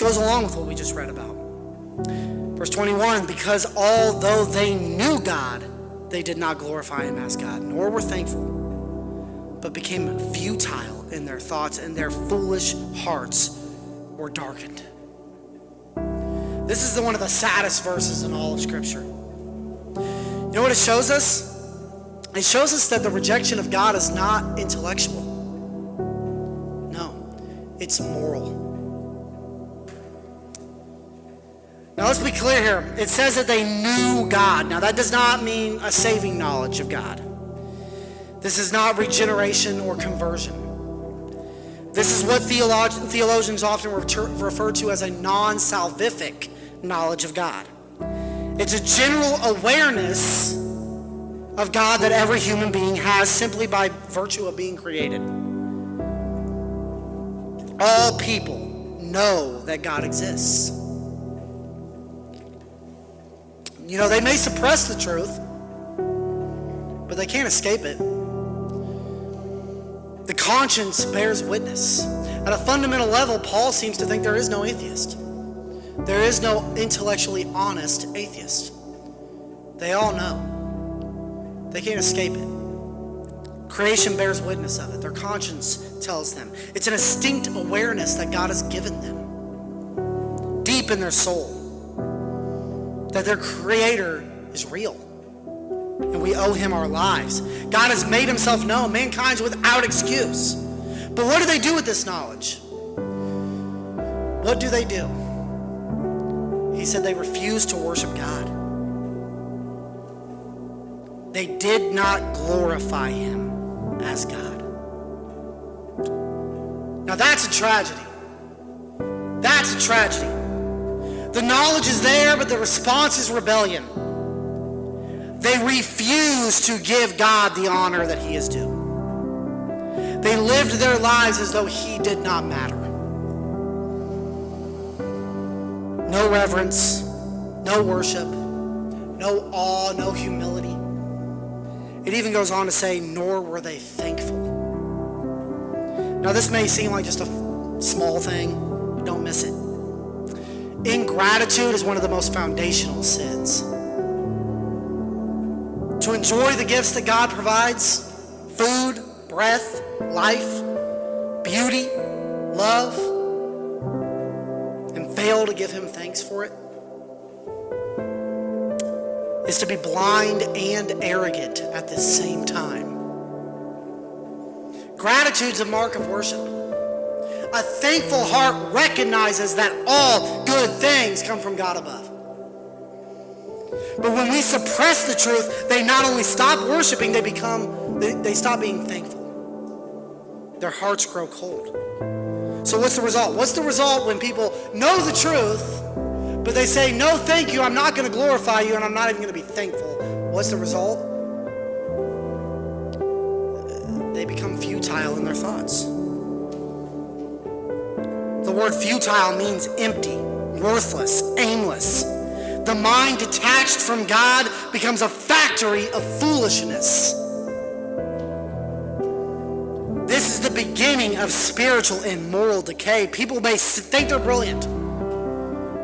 goes along with what we just read about. Verse 21, because although they knew God, they did not glorify him as God, nor were thankful, but became futile in their thoughts, and their foolish hearts were darkened. This is one of the saddest verses in all of Scripture. You know what it shows us? It shows us that the rejection of God is not intellectual. No, it's moral. Now let's be clear here. It says that they knew God. Now that does not mean a saving knowledge of God. This is not regeneration or conversion. This is what theologians often refer to as a non-salvific knowledge of God. It's a general awareness of God that every human being has simply by virtue of being created. All people know that God exists. You know, they may suppress the truth, but they can't escape it. The conscience bears witness. At a fundamental level, Paul seems to think there is no atheist. There is no intellectually honest atheist. They all know. They can't escape it. Creation bears witness of it. Their conscience tells them. It's an instinct awareness that God has given them, deep in their soul, that their Creator is real, and we owe him our lives. God has made himself known. Mankind's without excuse. But what do they do with this knowledge? What do they do? He said they refused to worship God. They did not glorify him as God. Now that's a tragedy. That's a tragedy. The knowledge is there, but the response is rebellion. They refuse to give God the honor that he is due. They lived their lives as though he did not matter. No reverence, no worship, no awe, no humility. It even goes on to say, nor were they thankful. Now this may seem like just a small thing, but don't miss it. Ingratitude is one of the most foundational sins. To enjoy the gifts that God provides, food, breath, life, beauty, love, and fail to give him thanks for it, is to be blind and arrogant at the same time. Gratitude's a mark of worship. A thankful heart recognizes that all good things come from God above. But when we suppress the truth, they not only stop worshiping, they stop being thankful. Their hearts grow cold. So what's the result? What's the result when people know the truth, but they say, no, thank you, I'm not going to glorify you, and I'm not even going to be thankful? What's the result? They become futile in their thoughts. The word futile means empty, worthless, aimless. The mind detached from God becomes a factory of foolishness. This is the beginning of spiritual and moral decay. People may think they're brilliant.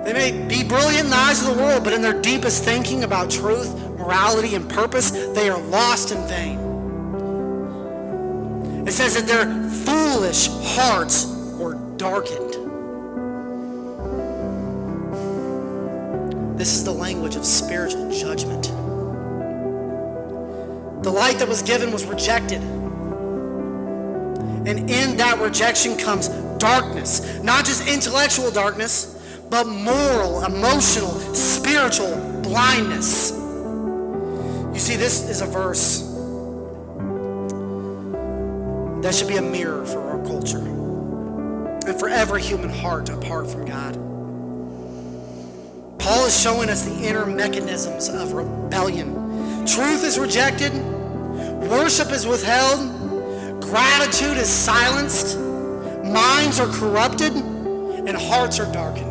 They may be brilliant in the eyes of the world, but in their deepest thinking about truth, morality, and purpose, they are lost in vain. It says that their foolish hearts were darkened. This is the language of spiritual judgment. The light that was given was rejected. And in that rejection comes darkness. Not just intellectual darkness, but moral, emotional, spiritual blindness. You see, this is a verse that should be a mirror for our culture and for every human heart apart from God. Paul is showing us the inner mechanisms of rebellion. Truth is rejected, worship is withheld, gratitude is silenced, minds are corrupted, and hearts are darkened.